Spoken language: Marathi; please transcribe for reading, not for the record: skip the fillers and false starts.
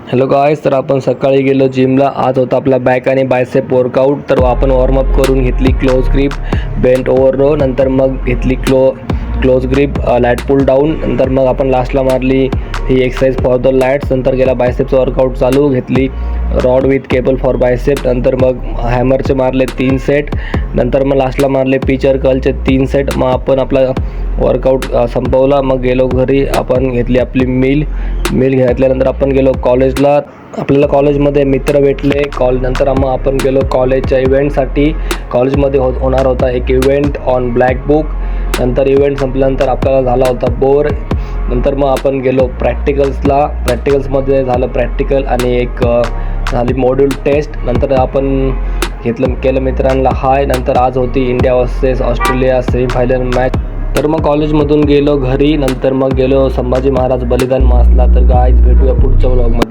हॅलो गाईज, तर आपण सकाळी गेलो जिमला. आज होता आपला बॅक आणि बायसेप वर्कआउट. तर आपण वॉर्मअप करून घेतली close grip, bent over row, नंतर मग घेतली close grip, lat pull down. नंतर मग आपण लास्टला मारली ही एक्सरसाइज फॉर द लॅट्स. नंतर गेला बायसेपचं वर्कआउट चालू, घेतली rod with cable for bicep. नंतर मग हॅमरचे मारले 3 सेट. नंतर मग लास्टला मारले पिचर कर्लचे 3 सेट. मग आपण आपला वर्कआउट संपवला. मग गेलो घरी. आपण घेतली आपली मील घेतल्यानंतर आपण गेलो कॉलेजला. आपल्याला कॉलेजमध्ये मित्र भेटले. नंतर मग आपण गेलो कॉलेजच्या इव्हेंटसाठी. कॉलेजमध्ये होणार होता एक इव्हेंट ऑन ब्लॅक बुक. नंतर इव्हेंट संपल्यानंतर आपल्याला झाला होता बोर. नंतर मग आपण गेलो प्रॅक्टिकल्समध्ये झालं प्रॅक्टिकल आणि एक झाली मॉड्यूल टेस्ट. नंतर आपण केलं मित्रांना हाय. नंतर आज होती India versus Australia semifinal match. तर मग कॉलेजमधून गेलो घरी. नंतर मग गेलो संभाजी महाराज बलिदान मासला. तर गाईज भेटूया पुढच्या व्लॉगमध्ये.